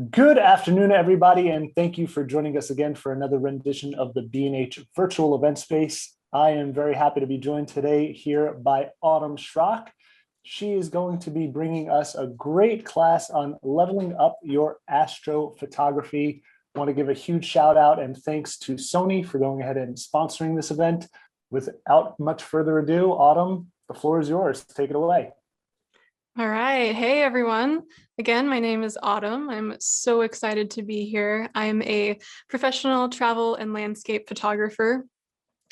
Good afternoon, everybody, and thank you for joining us again for another rendition of the B&H virtual event space. I am very happy to be joined today here by Autumn Schrock. She is going to be bringing us a great class on leveling up your astrophotography. I want to give a huge shout out and thanks to Sony for going ahead and sponsoring this event. Without much further ado, Autumn, the floor is yours. Take it away. All right. Hey, everyone. Again, my name is Autumn. I'm so excited to be here. I'm a professional travel and landscape photographer.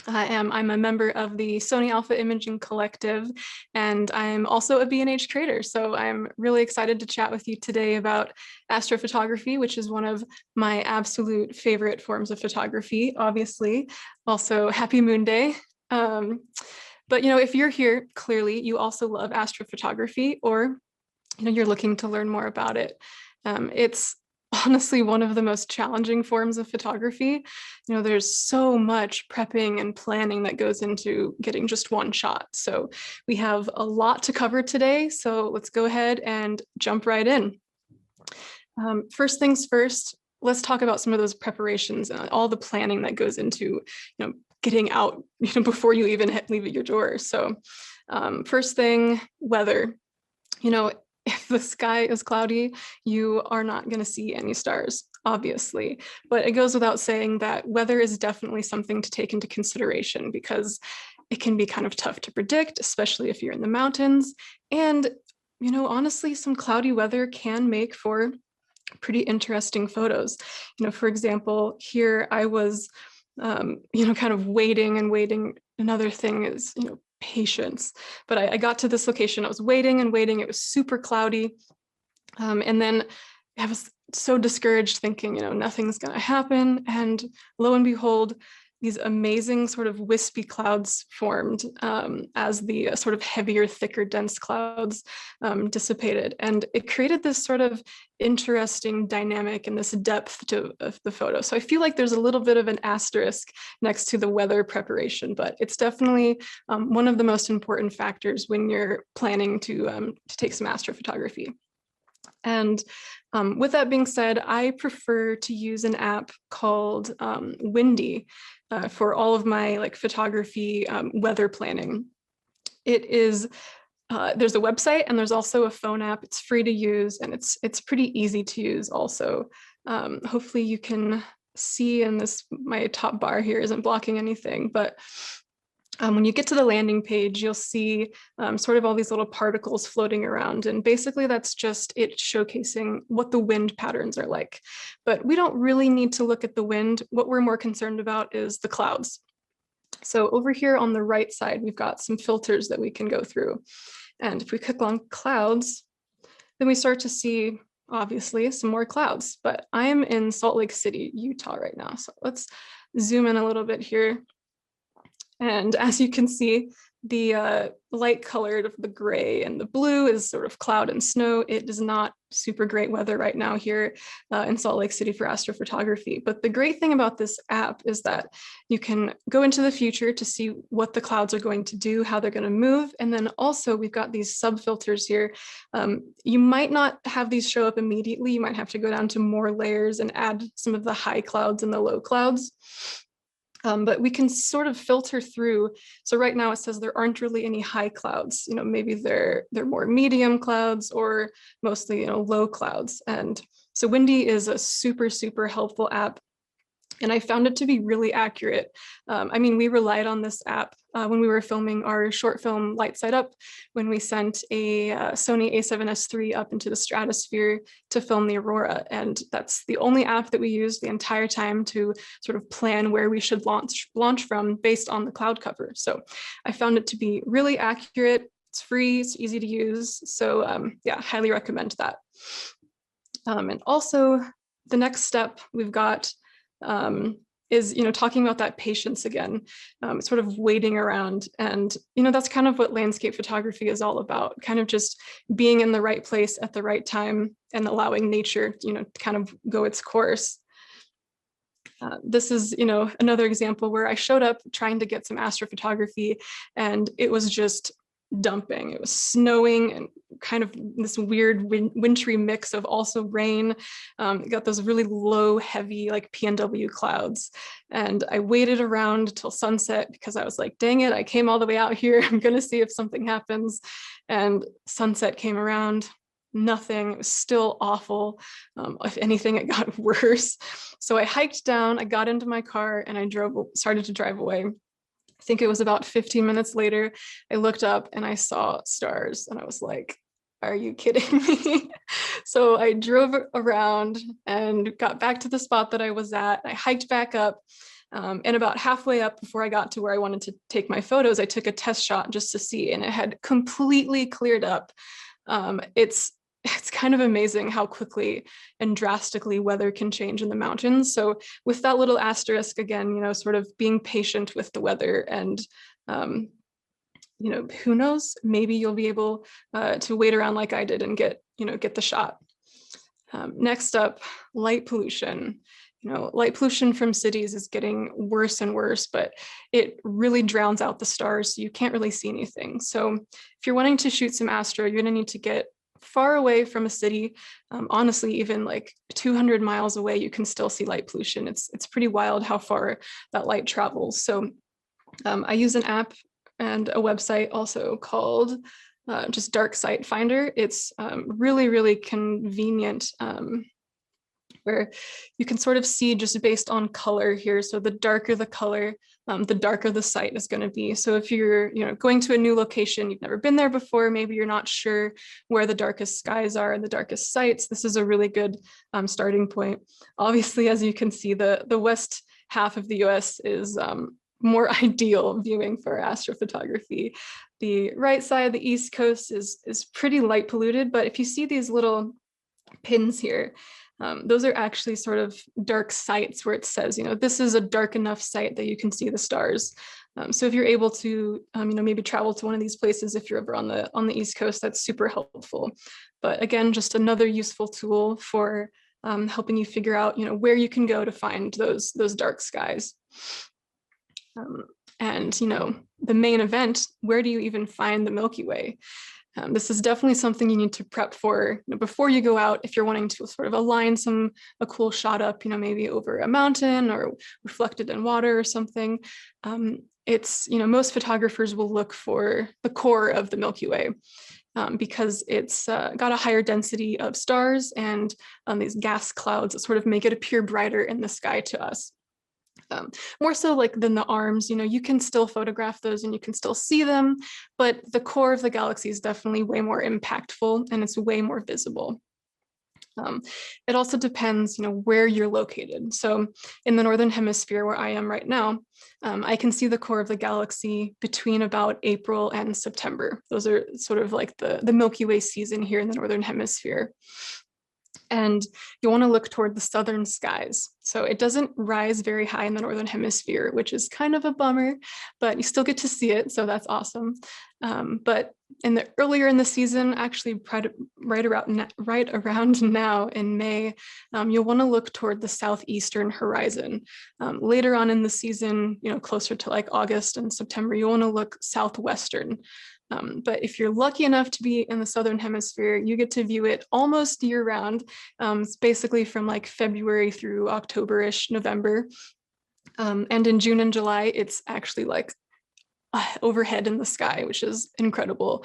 I'm a member of the Sony Alpha Imaging Collective, and I'm also a B&H creator. So I'm really excited to chat with you today about astrophotography, which is one of my absolute favorite forms of photography, obviously. Also, happy Moon Day. But if you're here, clearly you also love astrophotography, or you're looking to learn more about it. It's honestly one of the most challenging forms of photography. There's so much prepping and planning that goes into getting just one shot. So we have a lot to cover today. So let's go ahead and jump right in. First things first, let's talk about some of those preparations and all the planning that goes into, getting out, before you even leave at your door. So first thing, weather. If the sky is cloudy, you are not going to see any stars, obviously. But it goes without saying that weather is definitely something to take into consideration because it can be kind of tough to predict, especially if you're in the mountains. And, honestly, some cloudy weather can make for pretty interesting photos. For example, here I was kind of waiting and waiting. Another thing is, patience. But I got to this location, I was waiting and waiting. It was super cloudy. And then I was so discouraged thinking, nothing's going to happen. And lo and behold, these amazing sort of wispy clouds formed as the sort of heavier, thicker, dense clouds dissipated. And it created this sort of interesting dynamic and this depth of the photo. So I feel like there's a little bit of an asterisk next to the weather preparation, but it's definitely one of the most important factors when you're planning to take some astrophotography. And with that being said, I prefer to use an app called Windy for all of my photography weather planning. It is there's a website and there's also a phone app. It's free to use and it's pretty easy to use also. Hopefully you can see in this, my top bar here isn't blocking anything, but when you get to the landing page, you'll see sort of all these little particles floating around. And basically that's just it showcasing what the wind patterns are like. But we don't really need to look at the wind. What we're more concerned about is the clouds. So over here on the right side, we've got some filters that we can go through. And if we click on clouds, then we start to see, obviously, some more clouds. But I'm in Salt Lake City, Utah right now. So let's zoom in a little bit here. And as you can see, the light colored of the gray and the blue is sort of cloud and snow. It is not super great weather right now here in Salt Lake City for astrophotography. But the great thing about this app is that you can go into the future to see what the clouds are going to do, how they're going to move. And then also we've got these sub filters here. You might not have these show up immediately. You might have to go down to more layers and add some of the high clouds and the low clouds. But we can sort of filter through. So right now it says there aren't really any high clouds. Maybe they're more medium clouds or mostly low clouds. And so Windy is a super, super helpful app. And I found it to be really accurate. We relied on this app when we were filming our short film Light Side Up, when we sent a Sony a7S III up into the stratosphere to film the aurora. And that's the only app that we used the entire time to sort of plan where we should launch from based on the cloud cover. So I found it to be really accurate. It's free, it's easy to use. So yeah, highly recommend that. And also the next step we've got is talking about that patience again, sort of waiting around. And that's kind of what landscape photography is all about, kind of just being in the right place at the right time and allowing nature to kind of go its course. This is another example where I showed up trying to get some astrophotography, and it was just dumping. It was snowing and kind of this weird wintry mix of also rain. Got those really low, heavy like PNW clouds. And I waited around till sunset because I was like, dang it, I came all the way out here. I'm gonna see if something happens. And sunset came around, nothing. It was still awful. If anything, it got worse. So I hiked down, I got into my car and I started to drive away. I think it was about 15 minutes later, I looked up and I saw stars and I was like, are you kidding me? So I drove around and got back to the spot that I was at. I hiked back up, and about halfway up before I got to where I wanted to take my photos, I took a test shot just to see, and it had completely cleared up. It's kind of amazing how quickly and drastically weather can change in the mountains. So with that little asterisk, again, sort of being patient with the weather, and who knows, maybe you'll be able to wait around like I did and get the shot. Next up, light pollution. Light pollution from cities is getting worse and worse, but it really drowns out the stars, so you can't really see anything. So if you're wanting to shoot some astro, you're gonna need to get far away from a city. Honestly, even like 200 miles away, you can still see light pollution. It's pretty wild how far that light travels. So I use an app and a website also called just Dark Sight Finder. It's really, really convenient, where you can sort of see just based on color here. So the darker the color, the darker the site is going to be. So if you're going to a new location, you've never been there before, maybe you're not sure where the darkest skies are and the darkest sites, this is a really good starting point. Obviously, as you can see, the west half of the US is more ideal viewing for astrophotography. The right side, the East Coast, is pretty light polluted, but if you see these little pins here, those are actually sort of dark sites where it says, this is a dark enough site that you can see the stars. So if you're able to, maybe travel to one of these places, if you're ever on the East Coast, that's super helpful. But again, just another useful tool for helping you figure out, where you can go to find those dark skies. And the main event, where do you even find the Milky Way? This is definitely something you need to prep for before you go out if you're wanting to sort of align a cool shot up, maybe over a mountain or reflected in water or something. It's, most photographers will look for the core of the Milky Way because it's got a higher density of stars and these gas clouds that sort of make it appear brighter in the sky to us. More so like than the arms, you can still photograph those and you can still see them, but the core of the galaxy is definitely way more impactful and it's way more visible. It also depends, where you're located. So in the Northern Hemisphere where I am right now, I can see the core of the galaxy between about April and September. Those are sort of like the Milky Way season here in the Northern Hemisphere. And you want to look toward the southern skies. So it doesn't rise very high in the Northern Hemisphere, which is kind of a bummer, but you still get to see it. So that's awesome. But earlier in the season, actually right around now in May, you'll want to look toward the southeastern horizon. Later on in the season, closer to like August and September, you want to look southwestern. But if you're lucky enough to be in the Southern Hemisphere, you get to view it almost year round. It's basically from like February through October-ish, November. And in June and July, it's actually like overhead in the sky, which is incredible.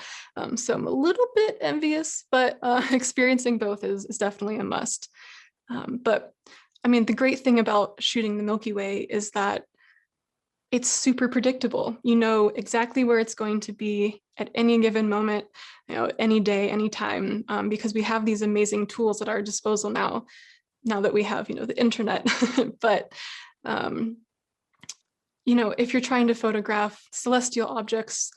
So I'm a little bit envious, but experiencing both is definitely a must. But I mean, the great thing about shooting the Milky Way is that it's super predictable. You know exactly where it's going to be at any given moment, any day, any time, because we have these amazing tools at our disposal now that we have, the internet. But, if you're trying to photograph celestial objects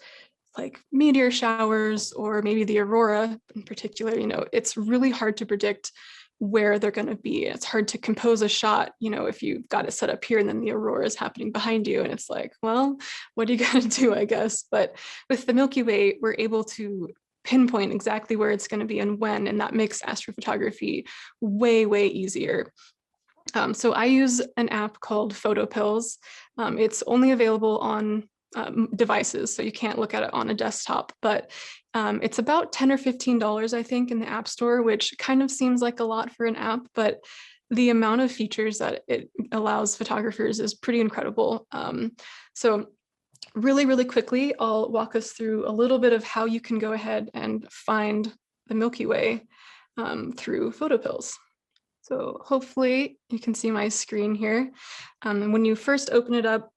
like meteor showers or maybe the aurora in particular, it's really hard to predict where they're going to be. It's hard to compose a shot, if you've got it set up here and then the aurora is happening behind you and it's like, well, what are you going to do, I guess? But with the Milky Way, we're able to pinpoint exactly where it's going to be and when, and that makes astrophotography way, way easier. So I use an app called PhotoPills. It's only available on devices, so you can't look at it on a desktop, but it's about $10 or $15, I think, in the App Store, which kind of seems like a lot for an app, but the amount of features that it allows photographers is pretty incredible. So really, really quickly, I'll walk us through a little bit of how you can go ahead and find the Milky Way through PhotoPills. So hopefully you can see my screen here. And when you first open it up,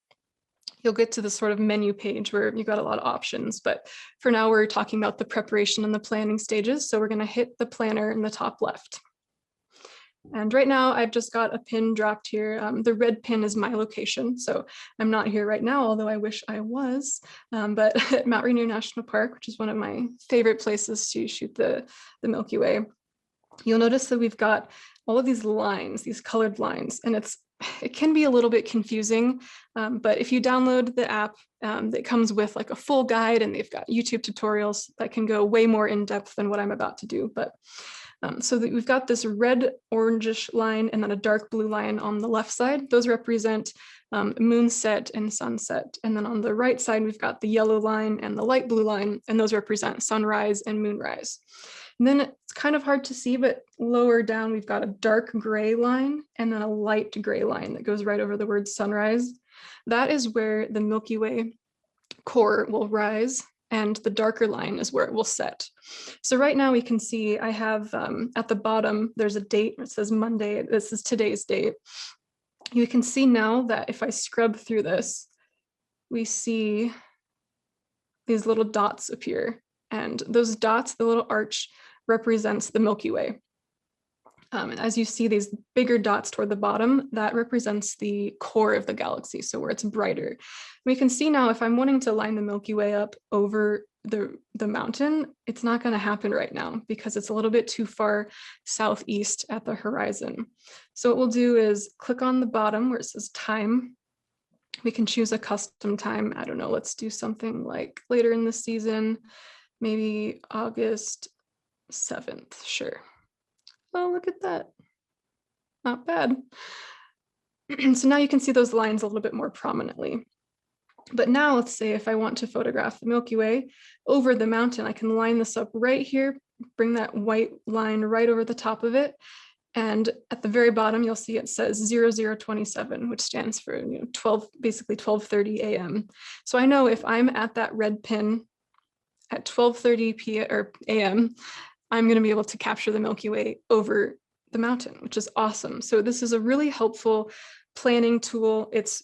you'll get to the sort of menu page where you've got a lot of options. But for now, we're talking about the preparation and the planning stages. So we're going to hit the planner in the top left. And right now, I've just got a pin dropped here. The red pin is my location. So I'm not here right now, although I wish I was. But at Mount Rainier National Park, which is one of my favorite places to shoot the Milky Way, you'll notice that we've got all of these lines, these colored lines, and it can be a little bit confusing, but if you download the app, it comes with like a full guide, and they've got YouTube tutorials that can go way more in depth than what I'm about to do. But so that we've got this red orangish line and then a dark blue line on the left side. Those represent moonset and sunset. And then on the right side, we've got the yellow line and the light blue line, and those represent sunrise and moonrise. And then it's kind of hard to see, but lower down, we've got a dark gray line and then a light gray line that goes right over the word sunrise. That is where the Milky Way core will rise, and the darker line is where it will set. So right now we can see I have at the bottom, there's a date. It says Monday. This is today's date. You can see now that if I scrub through this, we see these little dots appear. And those dots, the little arch, represents the Milky Way. And as you see these bigger dots toward the bottom, that represents the core of the galaxy, so where it's brighter. We can see now if I'm wanting to line the Milky Way up over the mountain, it's not going to happen right now because it's a little bit too far southeast at the horizon. So what we'll do is click on the bottom where it says time. We can choose a custom time. I don't know, let's do something like later in the season, maybe August 7th, sure. Oh, look at that. Not bad. So now you can see those lines a little bit more prominently. But now let's say if I want to photograph the Milky Way over the mountain, I can line this up right here, bring that white line right over the top of it. And at the very bottom, you'll see it says 0027, which stands for 12, basically 12:30 a.m. So I know if I'm at that red pin at 12:30 p.m. or a.m., I'm going to be able to capture the Milky Way over the mountain, which is awesome. So this is a really helpful planning tool. It's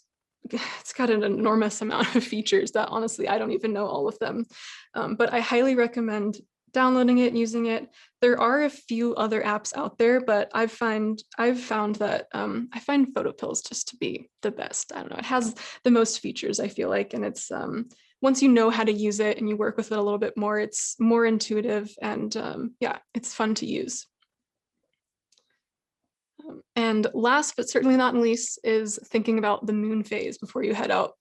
got an enormous amount of features that honestly, I don't even know all of them. But I highly recommend downloading it, using it. There are a few other apps out there, but I've found that I find PhotoPills just to be the best. I don't know, it has the most features, I feel like, and it's once you know how to use it and you work with it a little bit more, it's more intuitive, and yeah, it's fun to use. And last but certainly not least is thinking about the moon phase before you head out.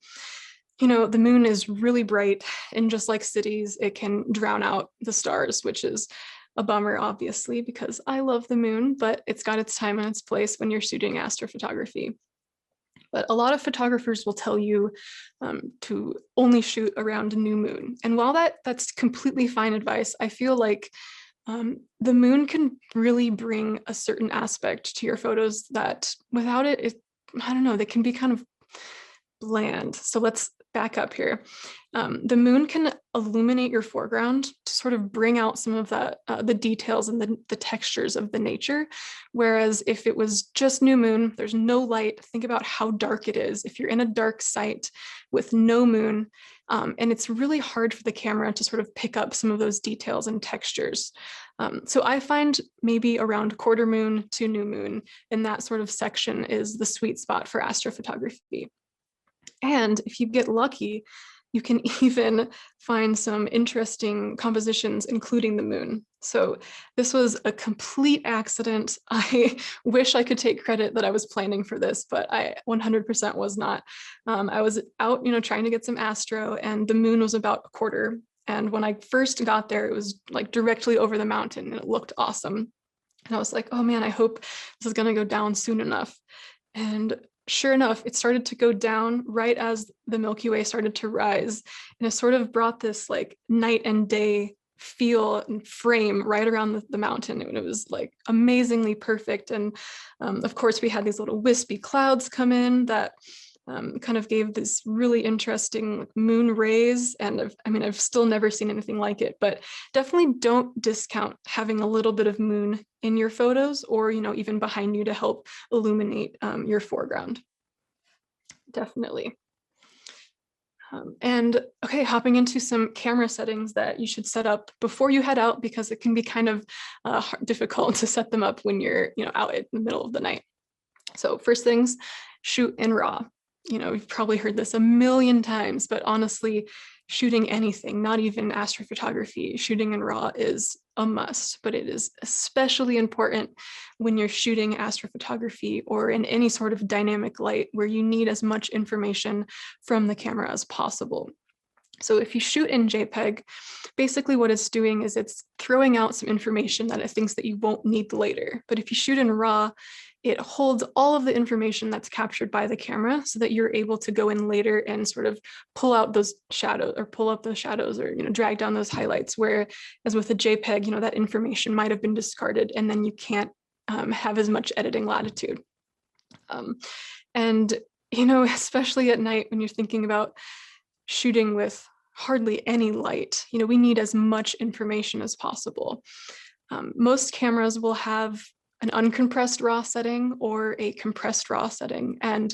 The moon is really bright, and just like cities, it can drown out the stars, which is a bummer, obviously, because I love the moon, but it's got its time and its place when you're shooting astrophotography. But a lot of photographers will tell you to only shoot around a new moon. And while that's completely fine advice, I feel like the moon can really bring a certain aspect to your photos that without it, I don't know, they can be kind of bland. So let's back up here. The moon can illuminate your foreground to sort of bring out some of that, the details and the textures of the nature. Whereas if it was just new moon, there's no light, think about how dark it is. If you're in a dark site with no moon, and it's really hard for the camera to sort of pick up some of those details and textures. So I find maybe around quarter moon to new moon in that sort of section is the sweet spot for astrophotography. And if you get lucky, you can even find some interesting compositions, including the moon. So this was a complete accident. I wish I could take credit that I was planning for this, but I 100% was not. I was out, trying to get some astro, and the moon was about a quarter. And when I first got there, it was like directly over the mountain, and it looked awesome. And I was like, oh man, I hope this is going to go down soon enough. And sure enough, it started to go down right as the Milky Way started to rise. And it sort of brought this like night and day feel and frame right around the mountain. And it was like amazingly perfect. And of course, we had these little wispy clouds come in that kind of gave this really interesting moon rays. And I've still never seen anything like it, but definitely don't discount having a little bit of moon in your photos, or, even behind you to help illuminate your foreground. Definitely. And okay, hopping into some camera settings that you should set up before you head out, because it can be kind of difficult to set them up when you're, out in the middle of the night. So first things, shoot in RAW. You've probably heard this a million times, but honestly, shooting anything, not even astrophotography, shooting in RAW is a must, but it is especially important when you're shooting astrophotography or in any sort of dynamic light where you need as much information from the camera as possible. So if you shoot in JPEG, basically what it's doing is it's throwing out some information that it thinks that you won't need later. But if you shoot in RAW, it holds all of the information that's captured by the camera so that you're able to go in later and sort of pull out those shadows, or pull up those shadows, or drag down those highlights, where as with a JPEG, that information might have been discarded and then you can't have as much editing latitude. And especially at night when you're thinking about shooting with hardly any light, we need as much information as possible. Most cameras will have an uncompressed RAW setting or a compressed RAW setting. And,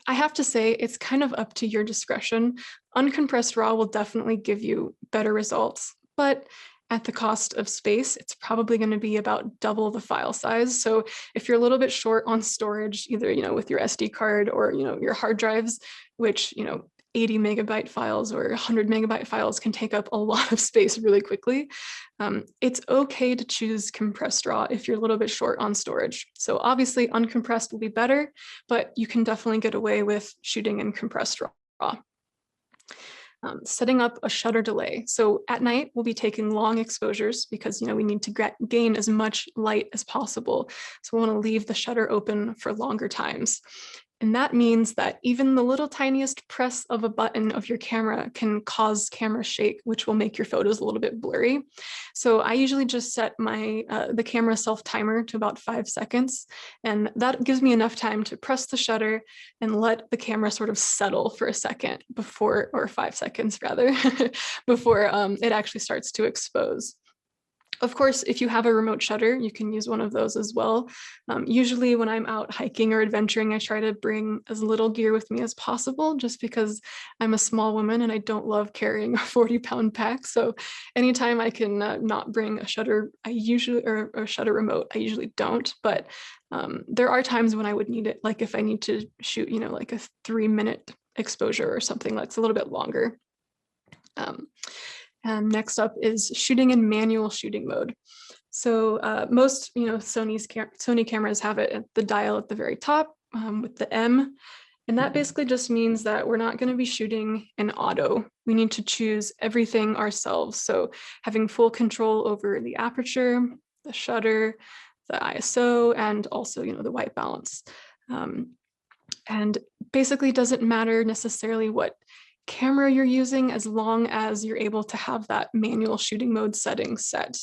I have to say it's kind of up to your discretion. Uncompressed RAW will definitely give you better results, but at the cost of space, it's probably going to be about double the file size. So if you're a little bit short on storage, either, with your SD card or, your hard drives, which, 80 megabyte files or 100 megabyte files can take up a lot of space really quickly. It's okay to choose compressed RAW if you're a little bit short on storage. So obviously uncompressed will be better, but you can definitely get away with shooting in compressed RAW. Setting up a shutter delay. So at night, we'll be taking long exposures because, we need to gain as much light as possible. So we want to leave the shutter open for longer times. And that means that even the little tiniest press of a button of your camera can cause camera shake, which will make your photos a little bit blurry. So I usually just set the camera self timer to about 5 seconds. And that gives me enough time to press the shutter and let the camera sort of settle for a second before, or 5 seconds rather, before it actually starts to expose. Of course, if you have a remote shutter, you can use one of those as well. Usually when I'm out hiking or adventuring, I try to bring as little gear with me as possible, just because I'm a small woman and I don't love carrying a 40-pound pack. So anytime I can not bring a shutter, or a shutter remote, I usually don't. But there are times when I would need it, like if I need to shoot, like a 3-minute exposure or something that's a little bit longer. And next up is shooting in manual shooting mode. So most, Sony cameras have it at the dial at the very top with the M. And that basically just means that we're not going to be shooting in auto. We need to choose everything ourselves. So having full control over the aperture, the shutter, the ISO, and also, the white balance. And basically it doesn't matter necessarily what camera you're using, as long as you're able to have that manual shooting mode setting set.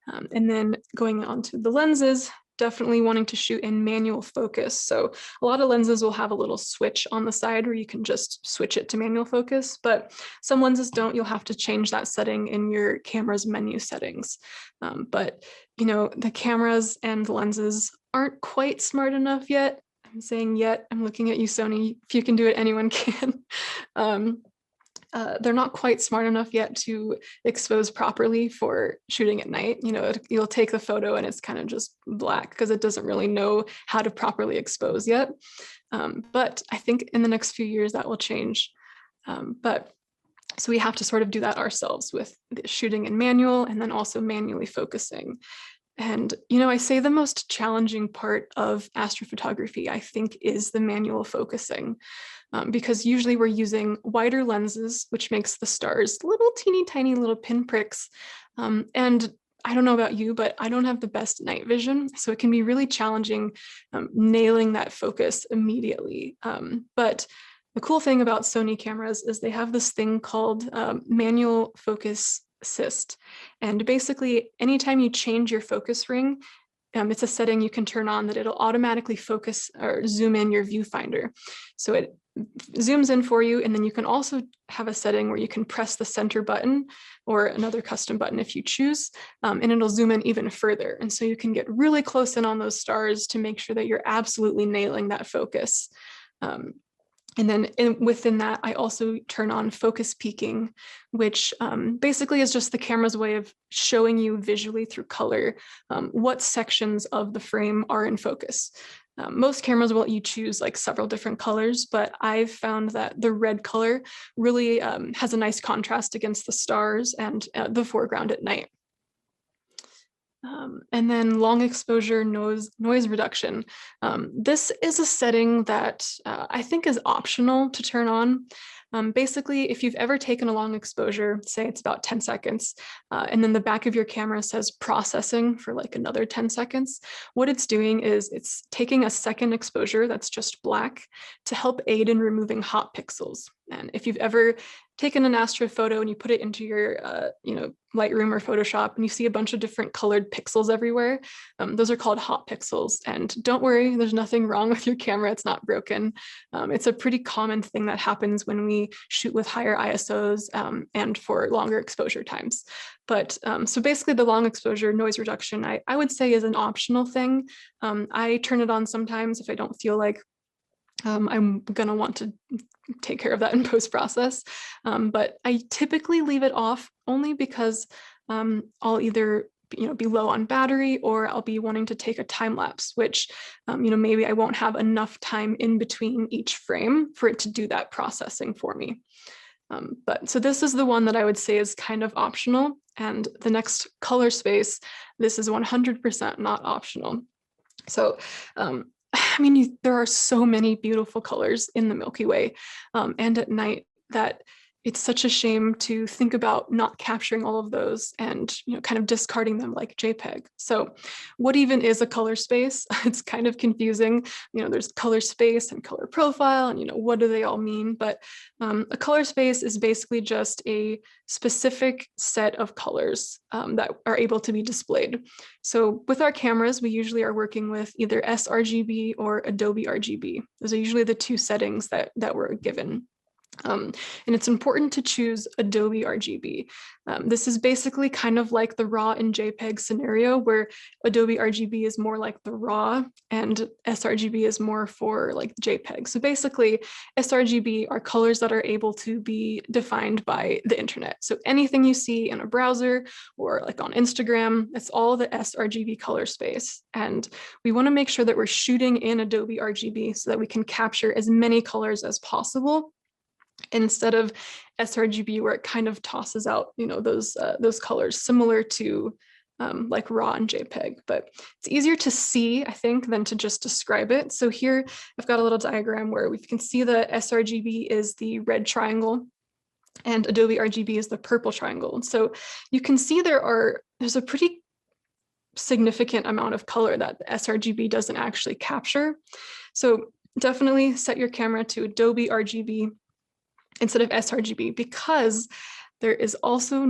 And then going on to the lenses, definitely wanting to shoot in manual focus. So a lot of lenses will have a little switch on the side where you can just switch it to manual focus, but some lenses don't. You'll have to change that setting in your camera's menu settings. But the cameras and the lenses aren't quite smart enough yet. I'm saying yet, I'm looking at you, Sony. If you can do it, anyone can. They're not quite smart enough yet to expose properly for shooting at night. You'll take the photo and it's kind of just black because it doesn't really know how to properly expose yet. But I think in the next few years that will change. So we have to sort of do that ourselves with the shooting in manual and then also manually focusing. And, I say the most challenging part of astrophotography, I think, is the manual focusing, because usually we're using wider lenses, which makes the stars little teeny tiny little pinpricks. And I don't know about you, but I don't have the best night vision. So it can be really challenging nailing that focus immediately. But the cool thing about Sony cameras is they have this thing called manual focus assist. And basically, anytime you change your focus ring, it's a setting you can turn on that it'll automatically focus or zoom in your viewfinder. So it zooms in for you, and then you can also have a setting where you can press the center button or another custom button if you choose, and it'll zoom in even further. And so you can get really close in on those stars to make sure that you're absolutely nailing that focus. And then within that, I also turn on focus peaking, which basically is just the camera's way of showing you visually through color what sections of the frame are in focus. Most cameras will let you choose like several different colors, but I've found that the red color really has a nice contrast against the stars and the foreground at night. And then long exposure noise reduction. This is a setting that I think is optional to turn on. Basically, if you've ever taken a long exposure, say it's about 10 seconds, and then the back of your camera says processing for like another 10 seconds, what it's doing is it's taking a second exposure that's just black to help aid in removing hot pixels. And if you've ever taken an astro photo and you put it into your Lightroom or Photoshop and you see a bunch of different colored pixels everywhere, those are called hot pixels. And don't worry, there's nothing wrong with your camera. It's not broken. It's a pretty common thing that happens when we shoot with higher ISOs and for longer exposure times. But so basically the long exposure noise reduction, I would say is an optional thing. I turn it on sometimes if I don't feel like I'm gonna want to take care of that in post-process. But I typically leave it off only because I'll either be low on battery or I'll be wanting to take a time lapse, which maybe I won't have enough time in between each frame for it to do that processing for me. But so this is the one that I would say is kind of optional. And the next color space, this is 100% not optional. So there are so many beautiful colors in the Milky Way and at night that it's such a shame to think about not capturing all of those and kind of discarding them like JPEG. So what even is a color space? It's kind of confusing. There's color space and color profile, and what do they all mean? But a color space is basically just a specific set of colors that are able to be displayed. So with our cameras, we usually are working with either sRGB or Adobe RGB. Those are usually the two settings that we're given. And it's important to choose Adobe RGB. This is basically kind of like the RAW and JPEG scenario where Adobe RGB is more like the RAW and sRGB is more for like JPEG. So basically sRGB are colors that are able to be defined by the internet. So anything you see in a browser or like on Instagram, it's all the sRGB color space. And we want to make sure that we're shooting in Adobe RGB so that we can capture as many colors as possible, instead of sRGB where it kind of tosses out, those colors similar to like RAW and JPEG, but it's easier to see, I think, than to just describe it. So here I've got a little diagram where we can see the sRGB is the red triangle and Adobe RGB is the purple triangle. So you can see there's a pretty significant amount of color that the sRGB doesn't actually capture. So definitely set your camera to Adobe RGB instead of sRGB, because there is also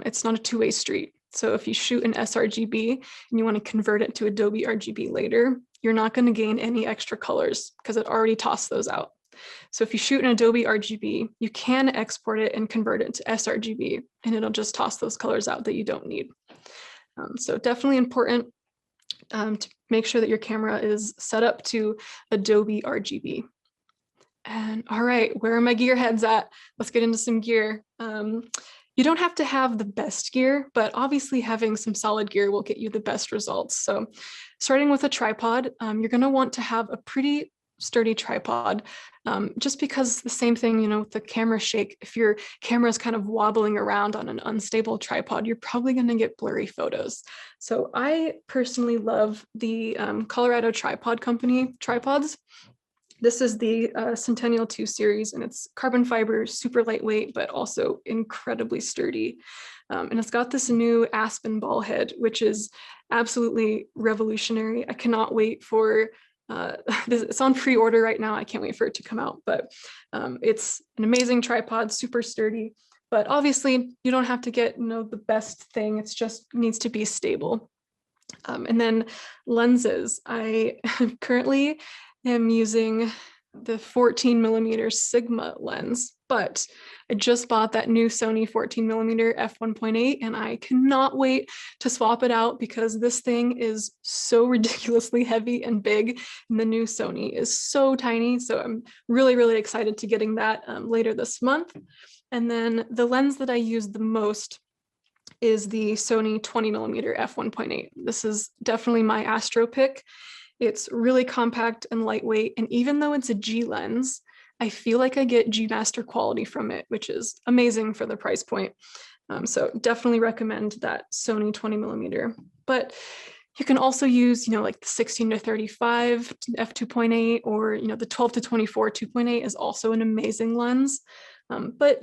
it's not a two-way street. So if you shoot an sRGB and you want to convert it to Adobe RGB later, you're not going to gain any extra colors because it already tossed those out. So if you shoot an Adobe RGB, you can export it and convert it to sRGB, and it'll just toss those colors out that you don't need. So definitely important to make sure that your camera is set up to Adobe RGB. And all right, where are my gear heads at? Let's get into some gear. You don't have to have the best gear, but obviously having some solid gear will get you the best results. So starting with a tripod, you're gonna want to have a pretty sturdy tripod, just because the same thing, with the camera shake, if your camera is kind of wobbling around on an unstable tripod, you're probably gonna get blurry photos. So I personally love the Colorado Tripod Company tripods. This is the Centennial 2 series, and it's carbon fiber, super lightweight, but also incredibly sturdy. And it's got this new aspen ball head, which is absolutely revolutionary. I cannot wait for it's on pre-order right now. I can't wait for it to come out, but it's an amazing tripod, super sturdy. But obviously, you don't have to get the best thing. It's just needs to be stable. And then lenses. I currently am using the 14 millimeter Sigma lens, but I just bought that new Sony 14 millimeter f1.8 and I cannot wait to swap it out because this thing is so ridiculously heavy and big, and the new Sony is so tiny. So I'm really, really excited to getting that later this month. And then the lens that I use the most is the Sony 20 millimeter f1.8. This is definitely my astro pick. It's really compact and lightweight. And even though it's a G lens, I feel like I get G Master quality from it, which is amazing for the price point. So definitely recommend that Sony 20 millimeter. But you can also use, like the 16 to 35 f2.8, or, the 12 to 24 2.8 is also an amazing lens. But,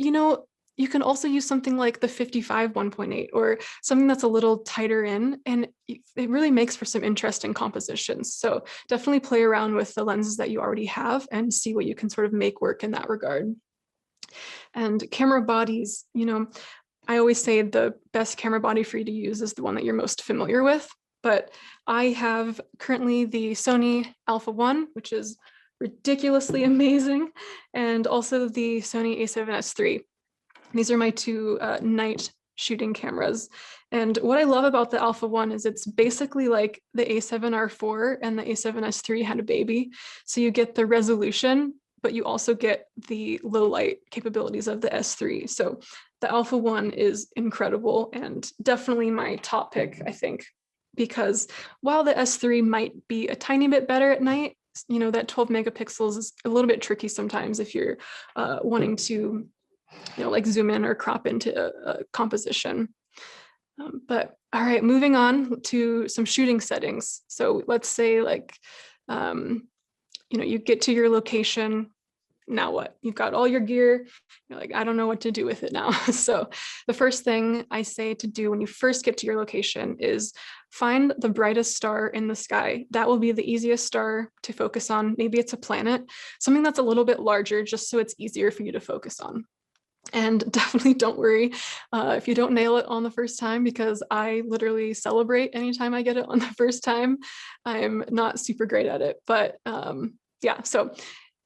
you can also use something like the 55 1.8 or something that's a little tighter in, and it really makes for some interesting compositions. So definitely play around with the lenses that you already have and see what you can sort of make work in that regard. And camera bodies, I always say the best camera body for you to use is the one that you're most familiar with. But I have currently the Sony Alpha 1, which is ridiculously amazing, and also the Sony A7S III. These are my two night shooting cameras. And what I love about the Alpha 1 is it's basically like the A7R4 and the A7S III had a baby. So you get the resolution, but you also get the low light capabilities of the S3. So the Alpha 1 is incredible and definitely my top pick, I think, because while the S3 might be a tiny bit better at night, that 12 megapixels is a little bit tricky sometimes if you're wanting to like zoom in or crop into a composition. But all right, moving on to some shooting settings. So let's say you get to your location. Now what? You've got all your gear. You're like, I don't know what to do with it now. So the first thing I say to do when you first get to your location is find the brightest star in the sky. That will be the easiest star to focus on. Maybe it's a planet, something that's a little bit larger, just so it's easier for you to focus on. And definitely don't worry if you don't nail it on the first time, because I literally celebrate anytime I get it on the first time. I'm not super great at it, but yeah, so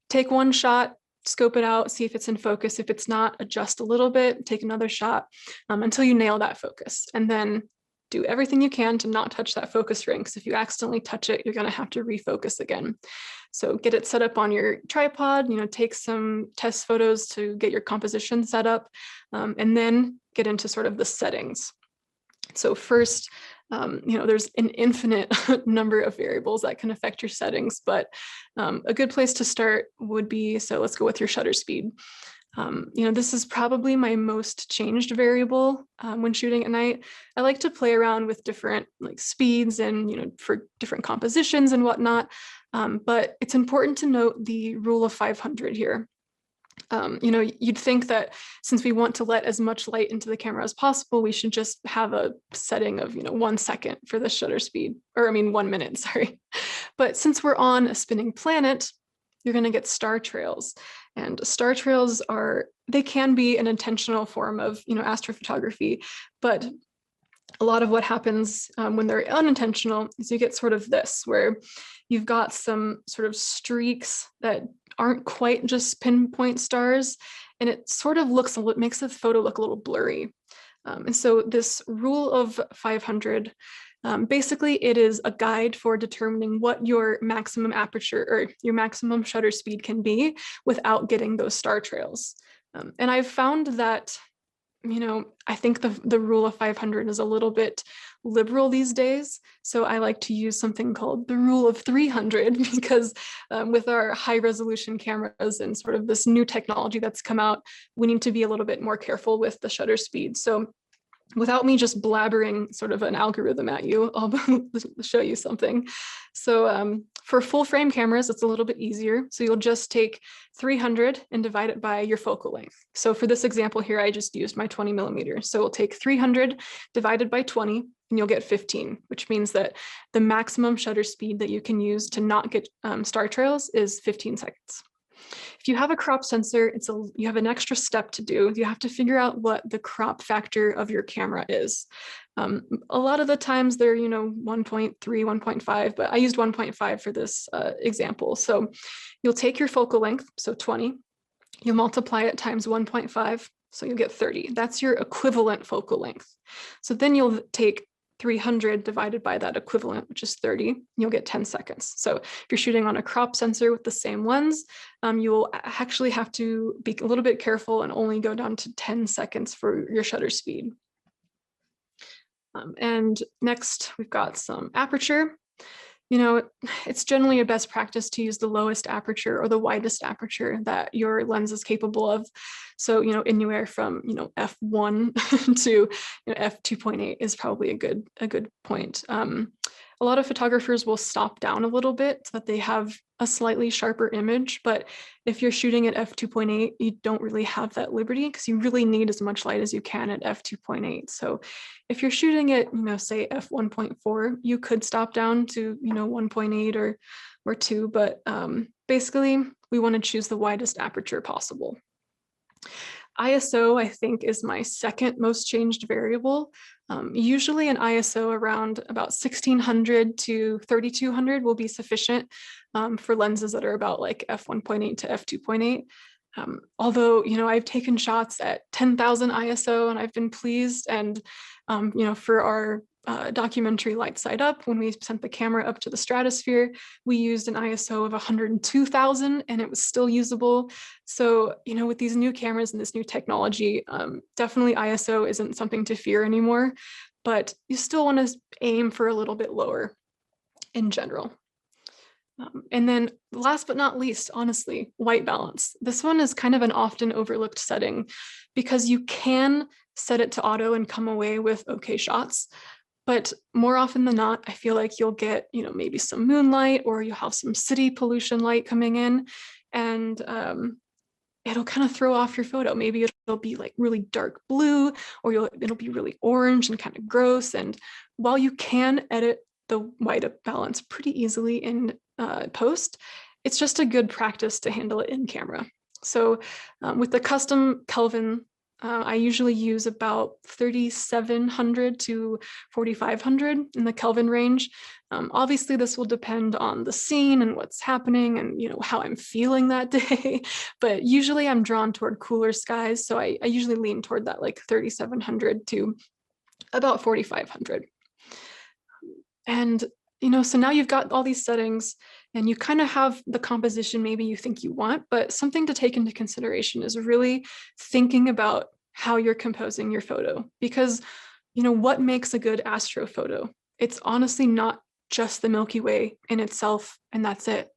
take one shot, scope it out, see if it's in focus. If it's not, adjust a little bit, take another shot until you nail that focus. And then do everything you can to not touch that focus ring, because if you accidentally touch it, you're going to have to refocus again. So get it set up on your tripod, take some test photos to get your composition set up, and then get into sort of the settings. So first, there's an infinite number of variables that can affect your settings, but a good place to start would be, so let's go with your shutter speed. This is probably my most changed variable when shooting at night. I like to play around with different speeds and, for different compositions and whatnot. But it's important to note the rule of 500 here. You'd think that since we want to let as much light into the camera as possible, we should just have a setting of, 1 second for the shutter speed, or 1 minute, sorry. But since we're on a spinning planet, you're going to get star trails. And star trails they can be an intentional form of, astrophotography, but a lot of what happens when they're unintentional is you get sort of this, where you've got some sort of streaks that aren't quite just pinpoint stars, and it sort of makes the photo look a little blurry. And so this rule of 500, basically it is a guide for determining what your maximum aperture or your maximum shutter speed can be without getting those star trails. And I've found that I think the rule of 500 is a little bit liberal these days. So I like to use something called the rule of 300 because with our high resolution cameras and sort of this new technology that's come out, we need to be a little bit more careful with the shutter speed. So without me just blabbering sort of an algorithm at you, I'll show you something. So for full frame cameras, it's a little bit easier. So you'll just take 300 and divide it by your focal length. So for this example here, I just used my 20 millimeters. So we'll take 300 divided by 20 and you'll get 15, which means that the maximum shutter speed that you can use to not get star trails is 15 seconds. If you have a crop sensor, you have an extra step to do. You have to figure out what the crop factor of your camera is. A lot of the times they're, 1.3, 1.5, but I used 1.5 for this example. So you'll take your focal length, so 20, you multiply it times 1.5, so you'll get 30. That's your equivalent focal length. So then you'll take 300 divided by that equivalent, which is 30, you'll get 10 seconds. So if you're shooting on a crop sensor with the same lens, you will actually have to be a little bit careful and only go down to 10 seconds for your shutter speed. And next, we've got some aperture. It's generally a best practice to use the lowest aperture or the widest aperture that your lens is capable of. So, anywhere from, f1 to f2.8 is probably a good point. A lot of photographers will stop down a little bit so that they have a slightly sharper image. But if you're shooting at f2.8, you don't really have that liberty because you really need as much light as you can at f2.8. So if you're shooting at, say f1.4, you could stop down to, 1.8 or 2, but basically we want to choose the widest aperture possible. ISO, I think, is my second most changed variable. Usually an ISO around about 1600 to 3200 will be sufficient for lenses that are about like f1.8 to f2.8. Although, I've taken shots at 10,000 ISO and I've been pleased. And, for our documentary Light Side Up, when we sent the camera up to the stratosphere, we used an ISO of 102,000 and it was still usable. So, with these new cameras and this new technology, definitely ISO isn't something to fear anymore, but you still want to aim for a little bit lower in general. And then last but not least, honestly, white balance. This one is kind of an often overlooked setting because you can set it to auto and come away with okay shots. But more often than not, I feel like you'll get, maybe some moonlight or you'll have some city pollution light coming in and it'll kind of throw off your photo. Maybe it'll be like really dark blue or it'll be really orange and kind of gross. And while you can edit the white balance pretty easily in post, it's just a good practice to handle it in camera. So with the custom Kelvin, I usually use about 3,700 to 4,500 in the Kelvin range. Obviously, this will depend on the scene and what's happening and how I'm feeling that day. But usually I'm drawn toward cooler skies. So I usually lean toward that like 3,700 to about 4,500. And so now you've got all these settings and you kind of have the composition maybe you think you want, but something to take into consideration is really thinking about how you're composing your photo. Because, what makes a good astro photo? It's honestly not just the Milky Way in itself, and that's it.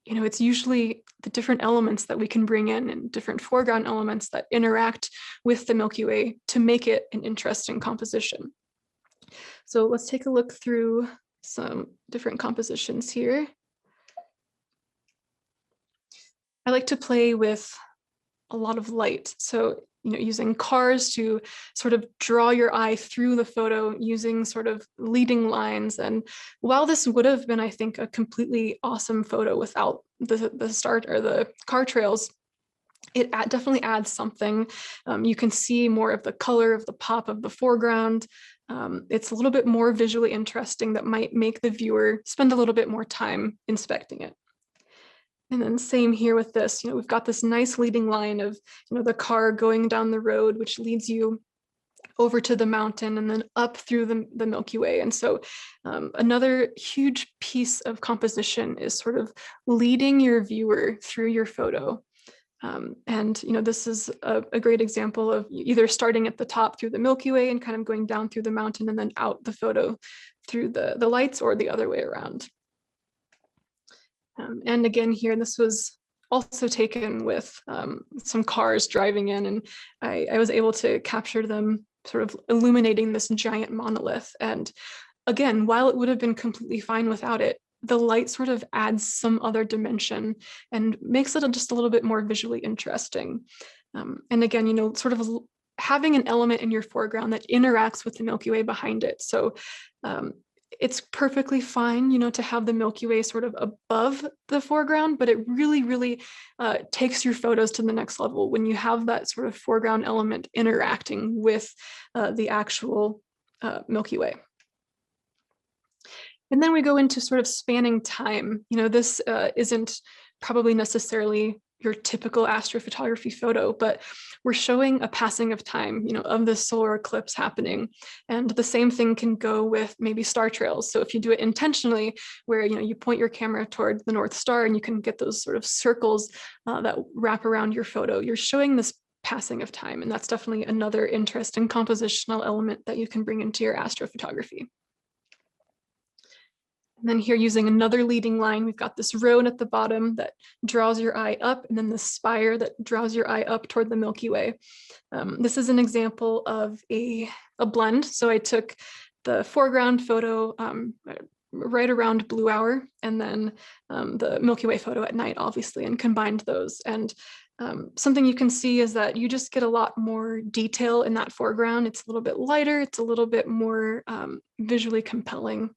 It's usually the different elements that we can bring in and different foreground elements that interact with the Milky Way to make it an interesting composition. So let's take a look through some different compositions here. I like to play with a lot of light. So, using cars to sort of draw your eye through the photo using sort of leading lines. And while this would have been, I think, a completely awesome photo without the start or the car trails, it definitely adds something. You can see more of the color of the pop of the foreground. It's a little bit more visually interesting that might make the viewer spend a little bit more time inspecting it. And then same here with this, we've got this nice leading line of, the car going down the road, which leads you over to the mountain and then up through the Milky Way. And so another huge piece of composition is sort of leading your viewer through your photo. And this is a great example of either starting at the top through the Milky Way and kind of going down through the mountain and then out the photo through the lights, or the other way around. And again here, this was also taken with some cars driving in, and I was able to capture them sort of illuminating this giant monolith. And again, while it would have been completely fine without it, the light sort of adds some other dimension and makes it just a little bit more visually interesting. And again, you know, sort of having an element in your foreground that interacts with the Milky Way behind it. So it's perfectly fine, you know, to have the Milky Way sort of above the foreground, but it really, really takes your photos to the next level when you have that sort of foreground element interacting with the actual Milky Way. And then we go into sort of spanning time. You know, this isn't probably necessarily your typical astrophotography photo, but we're showing a passing of time, you know, of the solar eclipse happening. And the same thing can go with maybe star trails. So if you do it intentionally, where, you know, you point your camera toward the North Star and you can get those sort of circles that wrap around your photo, you're showing this passing of time. And that's definitely another interesting compositional element that you can bring into your astrophotography. And then here, using another leading line, we've got this road at the bottom that draws your eye up, and then the spire that draws your eye up toward the Milky Way. This is an example of a blend. So I took the foreground photo right around blue hour, and then the Milky Way photo at night, obviously, and combined those. And something you can see is that you just get a lot more detail in that foreground. It's a little bit lighter. It's a little bit more visually compelling.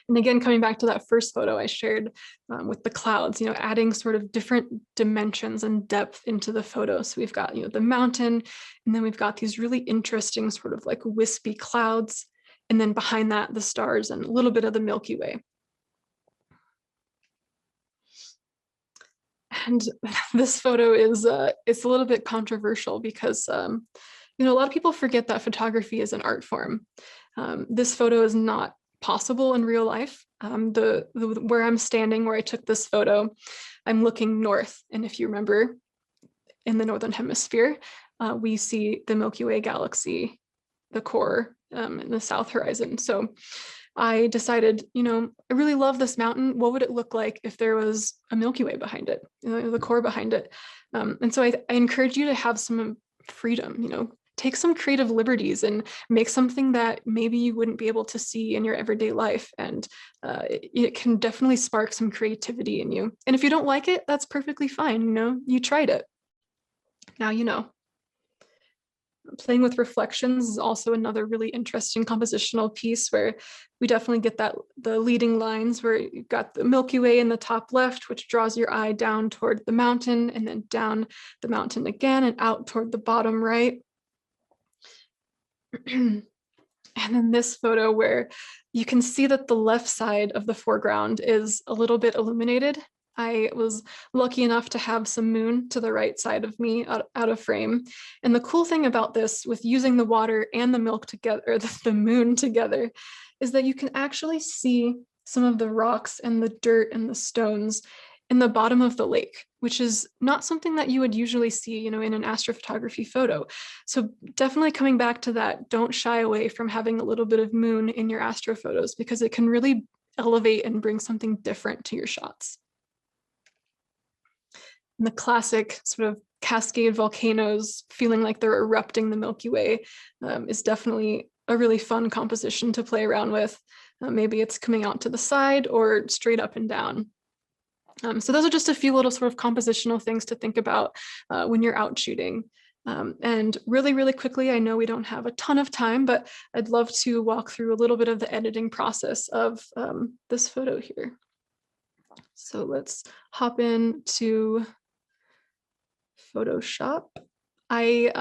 And again, coming back to that first photo I shared with the clouds, you know, adding sort of different dimensions and depth into the photo. So we've got, you know, the mountain, and then we've got these really interesting sort of like wispy clouds. And then behind that, the stars and a little bit of the Milky Way. And this photo is, it's a little bit controversial because, you know, a lot of people forget that photography is an art form. This photo is not possible in real life. Where I'm standing, where I took this photo, I'm looking north. And if you remember, in the Northern Hemisphere, we see the Milky Way galaxy, the core in the south horizon. So I decided, you know, I really love this mountain. What would it look like if there was a Milky Way behind it, you know, the core behind it? And so I encourage you to have some freedom, you know, take some creative liberties and make something that maybe you wouldn't be able to see in your everyday life. And it can definitely spark some creativity in you. And if you don't like it, that's perfectly fine. You know, you tried it. Now you know. Playing with reflections is also another really interesting compositional piece where we definitely get that the leading lines where you've got the Milky Way in the top left, which draws your eye down toward the mountain, and then down the mountain again and out toward the bottom right. And then this photo where you can see that the left side of the foreground is a little bit illuminated. I was lucky enough to have some moon to the right side of me out of frame. And the cool thing about this with using the water and the milk together, or the moon together, is that you can actually see some of the rocks and the dirt and the stones in the bottom of the lake, which is not something that you would usually see, you know, in an astrophotography photo. So definitely coming back to that, don't shy away from having a little bit of moon in your astro photos because it can really elevate and bring something different to your shots. And the classic sort of cascade volcanoes feeling like they're erupting the Milky Way is definitely a really fun composition to play around with. Maybe it's coming out to the side or straight up and down. So those are just a few little sort of compositional things to think about when you're out shooting. And really, really quickly, I know we don't have a ton of time, but I'd love to walk through a little bit of the editing process of this photo here. So let's hop into Photoshop. I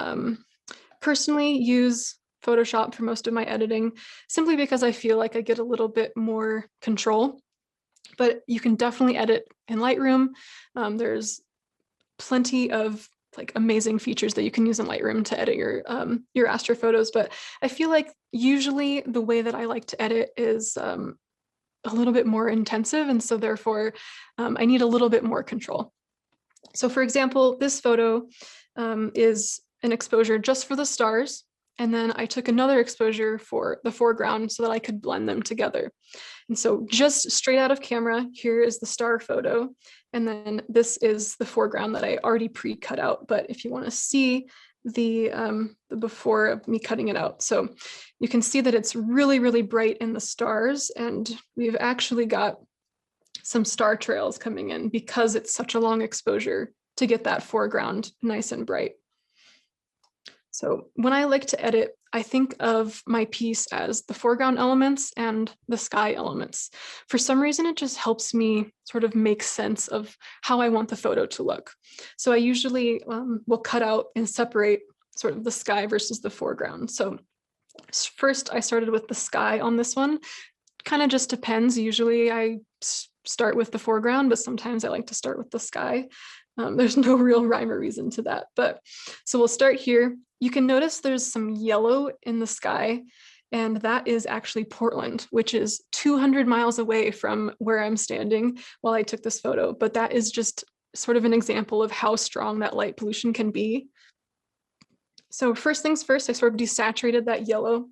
personally use Photoshop for most of my editing simply because I feel like I get a little bit more control, but you can definitely edit in Lightroom. There's plenty of like amazing features that you can use in Lightroom to edit your astro photos, but I feel like usually the way that I like to edit is a little bit more intensive, and so therefore I need a little bit more control. So for example, this photo is an exposure just for the stars, and then I took another exposure for the foreground so that I could blend them together. And so just straight out of camera, here is the star photo, and then this is the foreground that I already pre-cut out. But if you want to see the before of me cutting it out. So you can see that it's really, really bright in the stars, and we've actually got some star trails coming in because it's such a long exposure to get that foreground nice and bright. So when I like to edit, I think of my piece as the foreground elements and the sky elements. For some reason, it just helps me sort of make sense of how I want the photo to look. So I usually will cut out and separate sort of the sky versus the foreground. So first I started with the sky on this one. Kind of just depends. Usually I start with the foreground, but sometimes I like to start with the sky. There's no real rhyme or reason to that, but so we'll start here. You can notice there's some yellow in the sky, and that is actually Portland, which is 200 miles away from where I'm standing while I took this photo. But that is just sort of an example of how strong that light pollution can be. So first things first, I sort of desaturated that yellow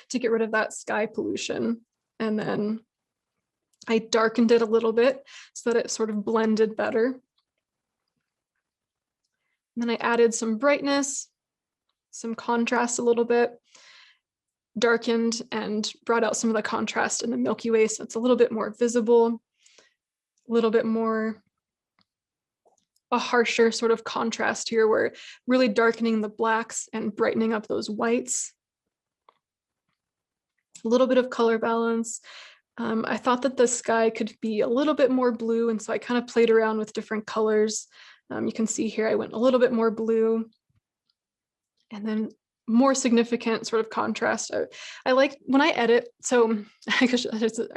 to get rid of that sky pollution. And then I darkened it a little bit so that it sort of blended better. And then I added some brightness, some contrast a little bit, darkened and brought out some of the contrast in the Milky Way, so it's a little bit more visible, a little bit more a harsher sort of contrast here. We're really darkening the blacks and brightening up those whites. A little bit of color balance. I thought that the sky could be a little bit more blue, and so I kind of played around with different colors. You can see here I went a little bit more blue, and then more significant sort of contrast. I like when I edit, so I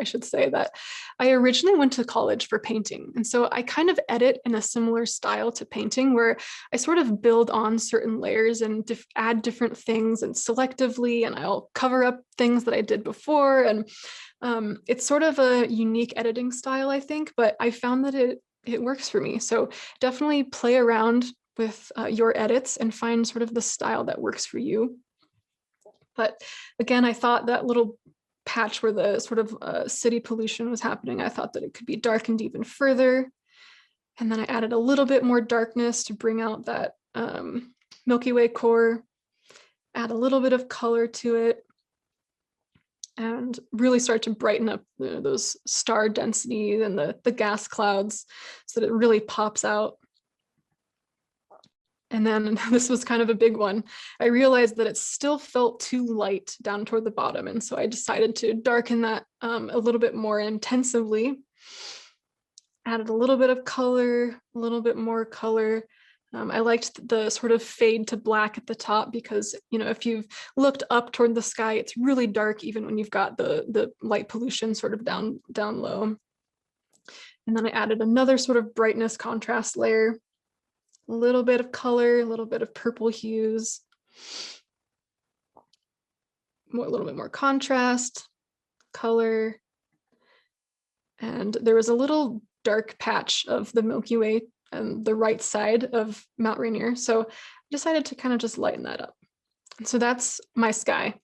should say that I originally went to college for painting. And so I kind of edit in a similar style to painting, where I sort of build on certain layers and add different things and selectively, and I'll cover up things that I did before. And it's sort of a unique editing style, I think, but I found that it works for me. So definitely play around with your edits and find sort of the style that works for you. But again, I thought that little patch where the sort of city pollution was happening, I thought that it could be darkened even further. And then I added a little bit more darkness to bring out that Milky Way core, add a little bit of color to it, and really start to brighten up those star density and the gas clouds so that it really pops out. And then this was kind of a big one. I realized that it still felt too light down toward the bottom. And so I decided to darken that a little bit more intensively. Added a little bit of color, a little bit more color. I liked the sort of fade to black at the top because, you know, if you've looked up toward the sky, it's really dark even when you've got the light pollution sort of down low. And then I added another sort of brightness contrast layer. A little bit of color, a little bit of purple hues, a little bit more contrast, color. And there was a little dark patch of the Milky Way on the right side of Mount Rainier. So I decided to kind of just lighten that up. And so that's my sky.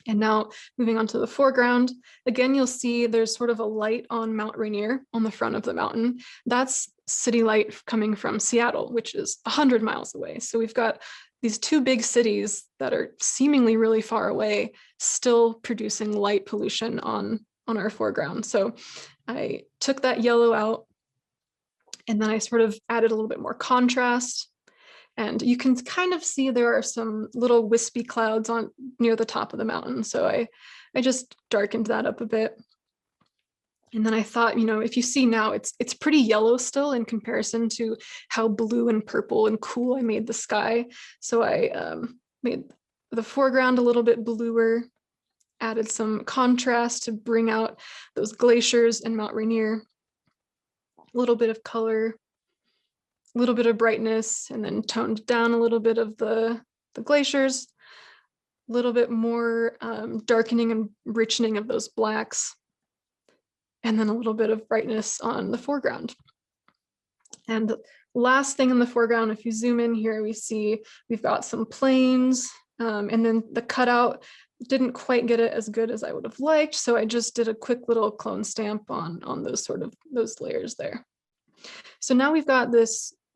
And now moving on to the foreground, again, you'll see there's sort of a light on Mount Rainier on the front of the mountain. That's city light coming from Seattle, which is 100 miles away. So we've got these two big cities that are seemingly really far away, still producing light pollution on our foreground. So I took that yellow out, and then I sort of added a little bit more contrast. And you can kind of see there are some little wispy clouds on near the top of the mountain. So I just darkened that up a bit. And then I thought, you know, if you see now, it's pretty yellow still in comparison to how blue and purple and cool I made the sky. So I made the foreground a little bit bluer, added some contrast to bring out those glaciers and Mount Rainier, a little bit of color, a little bit of brightness, and then toned down a little bit of the glaciers, a little bit more darkening and richening of those blacks, and then a little bit of brightness on the foreground. And the last thing in the foreground, if you zoom in here, we see we've got some plains, and then the cutout didn't quite get it as good as I would have liked. So I just did a quick little clone stamp on those layers there. So now we've got this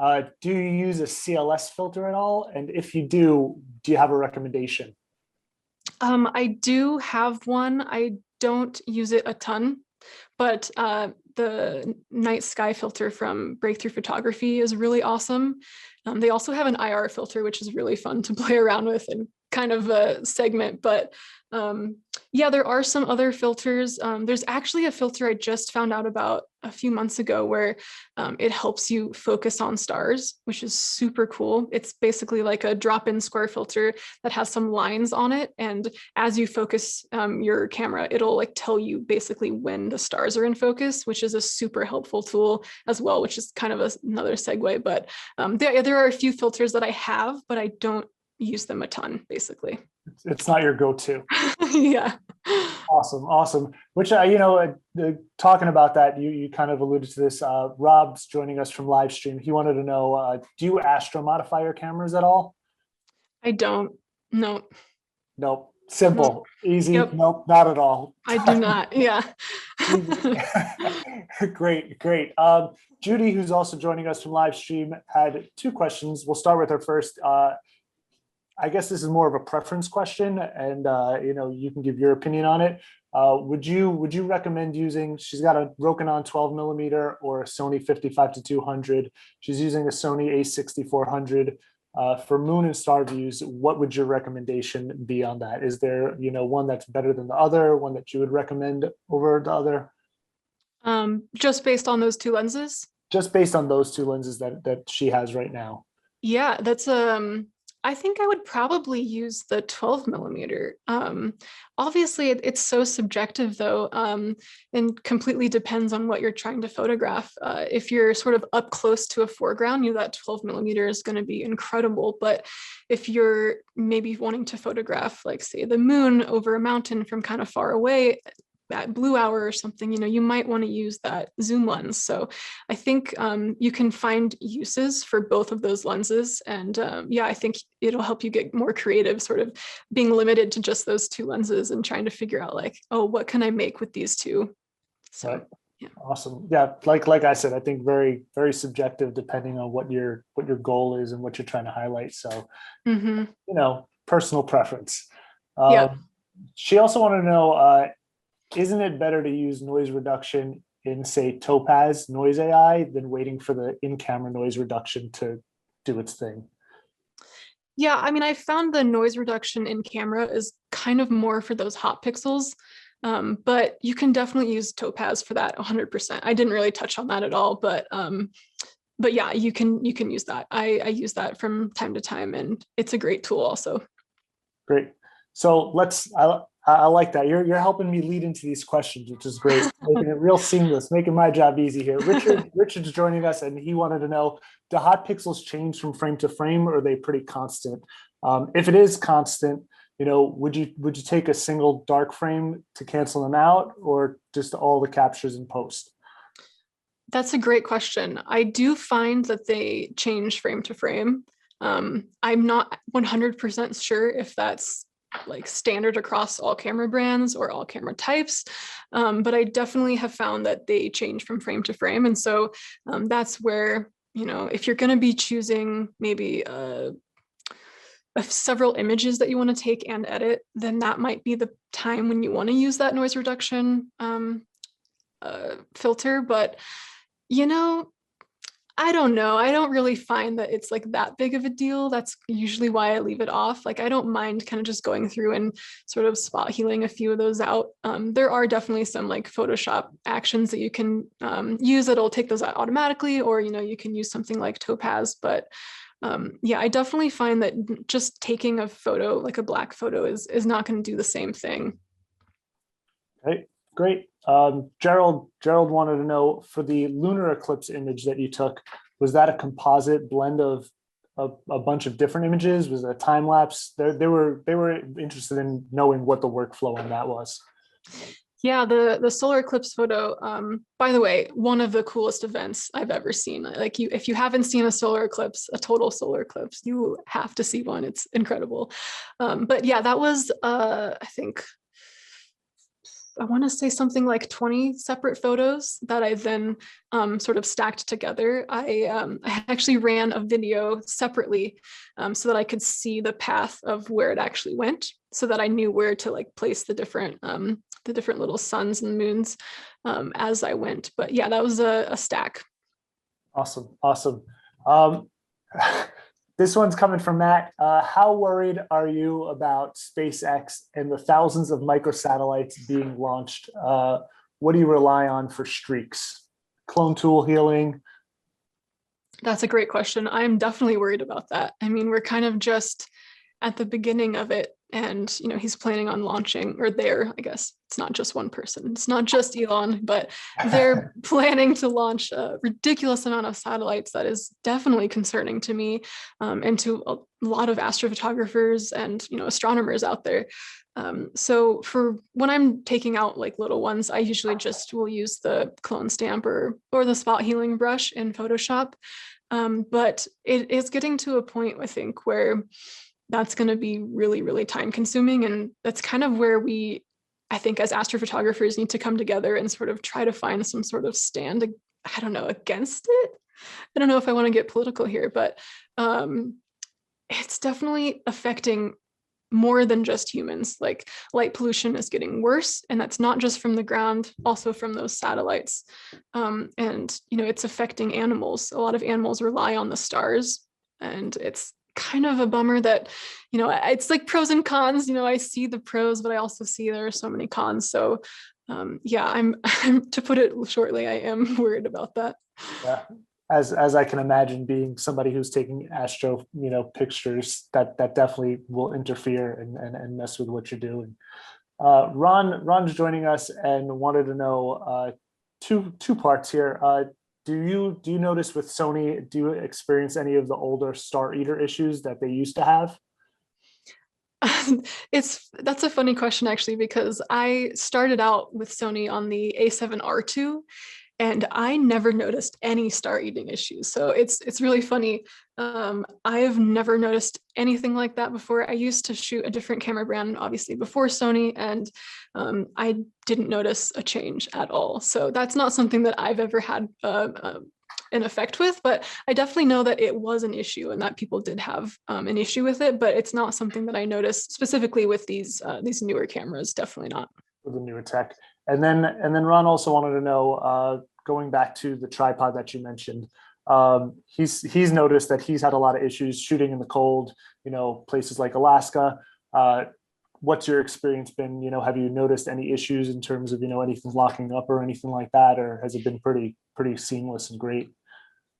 Do you use a CLS filter at all? And if you do you have a recommendation? I do have one. I don't use it a ton, but the night sky filter from Breakthrough Photography is really awesome. They also have an IR filter, which is really fun to play around with and kind of a segment. But yeah, there are some other filters. There's actually a filter I just found out about a few months ago where it helps you focus on stars, which is super cool. It's basically like a drop-in square filter that has some lines on it. And as you focus your camera, it'll like tell you basically when the stars are in focus, which is a super helpful tool as well, which is kind of another segue. But there are a few filters that I have, but I don't use them a ton, basically. It's not your go-to. Yeah. Awesome. Which, talking about that, you kind of alluded to this. Rob's joining us from live stream. He wanted to know, do you astro modify your cameras at all? I don't. No. Nope. Simple, easy. Yep. Nope, not at all. I do not. Yeah. Great. Judy, who's also joining us from live stream, had two questions. We'll start with her first. I guess this is more of a preference question, and you can give your opinion on it. Would you recommend using? She's got a Rokinon 12mm or a Sony 55-200. She's using a Sony A6400 for moon and star views. What would your recommendation be on that? Is there one that's better than the other? One that you would recommend over the other? Just based on those two lenses? Just based on those two lenses that she has right now. Yeah, that's I think I would probably use the 12mm. Obviously, it's so subjective though, and completely depends on what you're trying to photograph. If you're sort of up close to a foreground, that 12mm is going to be incredible. But if you're maybe wanting to photograph, like say the moon over a mountain from kind of far away, at blue hour or something, you might want to use that zoom lens. So I think you can find uses for both of those lenses. And yeah, I think it'll help you get more creative, sort of being limited to just those two lenses and trying to figure out like, oh, what can I make with these two? So right. Yeah. Awesome. Yeah, like I said, I think very, very subjective depending on what your goal is and what you're trying to highlight. So personal preference. Yeah. She also wanted to know, isn't it better to use noise reduction in, say, Topaz Noise AI than waiting for the in-camera noise reduction to do its thing? Yeah, I mean, I found the noise reduction in camera is kind of more for those hot pixels, but you can definitely use Topaz for that 100%. I didn't really touch on that at all, but yeah, you can use that. I use that from time to time, and it's a great tool also. Great. So I like that. You're helping me lead into these questions, which is great, making it real seamless, making my job easy here. Richard's joining us, and he wanted to know: do hot pixels change from frame to frame, or are they pretty constant? If it is constant, would you take a single dark frame to cancel them out, or just all the captures in post? That's a great question. I do find that they change frame to frame. I'm not 100% sure if that's like standard across all camera brands or all camera types. But I definitely have found that they change from frame to frame. And so that's where, if you're going to be choosing maybe several images that you want to take and edit, then that might be the time when you want to use that noise reduction filter. But, I don't know. I don't really find that it's like that big of a deal. That's usually why I leave it off. Like I don't mind kind of just going through and sort of spot healing a few of those out. There are definitely some like Photoshop actions that you can use that'll take those out automatically, or you can use something like Topaz. But yeah, I definitely find that just taking a photo, like a black photo, is not going to do the same thing. Great. Gerald wanted to know, for the lunar eclipse image that you took, was that a composite blend of a bunch of different images? Was it a time lapse? They were interested in knowing what the workflow on that was. Yeah, the solar eclipse photo, by the way, one of the coolest events I've ever seen. Like if you haven't seen a solar eclipse, a total solar eclipse, you have to see one. It's incredible. But yeah, that was I think I want to say something like 20 separate photos that I then sort of stacked together. I actually ran a video separately so that I could see the path of where it actually went, so that I knew where to like place the different little suns and moons as I went. But yeah, that was a stack. Awesome. Awesome. Um, this one's coming from Matt. How worried are you about SpaceX and the thousands of microsatellites being launched? What do you rely on for streaks? Clone tool healing? That's a great question. I'm definitely worried about that. I mean, we're kind of just at the beginning of it, and he's planning on launching, or I guess it's not just one person, it's not just Elon, but they're planning to launch a ridiculous amount of satellites that is definitely concerning to me, and to a lot of astrophotographers and astronomers out there. So for when I'm taking out like little ones, I usually just will use the clone stamp or the spot healing brush in Photoshop. But it is getting to a point, I think, where that's going to be really, really time consuming. And that's kind of where I think as astrophotographers need to come together and sort of try to find some sort of stand, I don't know, against it. I don't know if I want to get political here, but it's definitely affecting more than just humans. Like light pollution is getting worse, and that's not just from the ground, also from those satellites. And it's affecting animals. A lot of animals rely on the stars, and it's kind of a bummer that it's like pros and cons. I see the pros, but I also see there are so many cons. So yeah, I'm to put it shortly, I am worried about that. Yeah. As I can imagine, being somebody who's taking astro, pictures, that definitely will interfere and mess with what you're doing. Ron's joining us and wanted to know two parts here. Do you notice with Sony, do you experience any of the older Star Eater issues that they used to have? That's a funny question, actually, because I started out with Sony on the A7R2, and I never noticed any star eating issues. So it's really funny. I've never noticed anything like that before. I used to shoot a different camera brand, obviously, before Sony, and I didn't notice a change at all. So that's not something that I've ever had an effect with, but I definitely know that it was an issue and that people did have an issue with it, but it's not something that I noticed specifically with these newer cameras. Definitely not. With the newer tech. And then Ron also wanted to know, going back to the tripod that you mentioned, he's noticed that he's had a lot of issues shooting in the cold, places like Alaska. What's your experience been? Have you noticed any issues in terms of, anything locking up or anything like that, or has it been pretty seamless and great?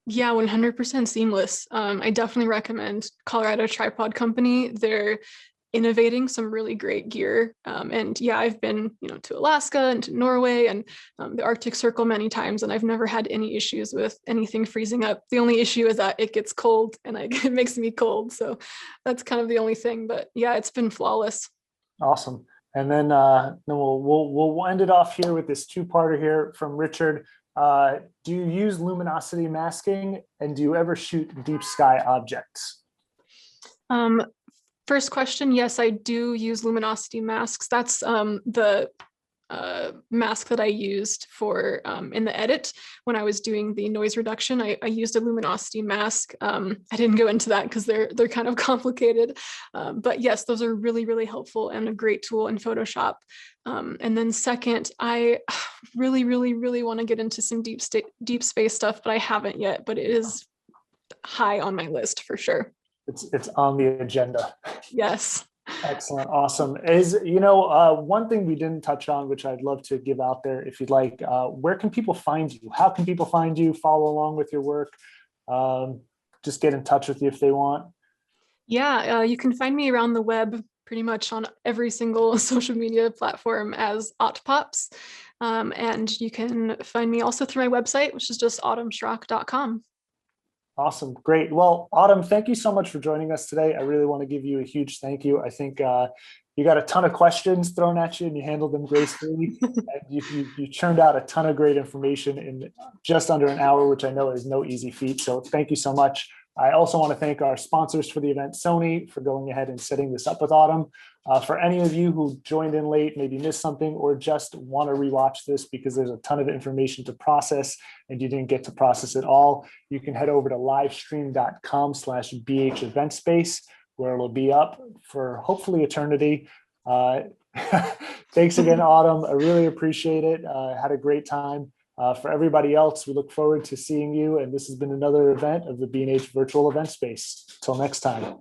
Yeah, 100% seamless. I definitely recommend Colorado Tripod Company. They're innovating some really great gear. And yeah, I've been, to Alaska and to Norway and the Arctic Circle many times, and I've never had any issues with anything freezing up. The only issue is that it gets cold and it makes me cold. So that's kind of the only thing. But yeah, it's been flawless. Awesome. And then we'll end it off here with this two-parter here from Richard. Do you use luminosity masking, and do you ever shoot deep sky objects? First question, yes, I do use luminosity masks. That's the mask that I used for in the edit when I was doing the noise reduction. I used a luminosity mask. I didn't go into that because they're kind of complicated, but yes, those are really, really helpful and a great tool in Photoshop. And then second, I really, really, really want to get into some deep space stuff, but I haven't yet, but it is high on my list for sure. It's on the agenda. Yes. Excellent. Awesome. One thing we didn't touch on, which I'd love to give out there if you'd like, where can people find you? How can people find you, follow along with your work? Just get in touch with you if they want. Yeah, you can find me around the web pretty much on every single social media platform as Pops. And you can find me also through my website, which is just autumnschrock.com. Awesome. Great. Well, Autumn, thank you so much for joining us today. I really want to give you a huge thank you. I think you got a ton of questions thrown at you and you handled them gracefully. And you churned out a ton of great information in just under an hour, which I know is no easy feat. So thank you so much. I also want to thank our sponsors for the event, Sony, for going ahead and setting this up with Autumn. For any of you who joined in late, maybe missed something, or just want to rewatch this because there's a ton of information to process and you didn't get to process it all, you can head over to livestream.com/BH event space, where it'll be up for hopefully eternity. Thanks again, Autumn. I really appreciate it. Had a great time. For everybody else, we look forward to seeing you. And this has been another event of the B&H Virtual Event Space. Till next time.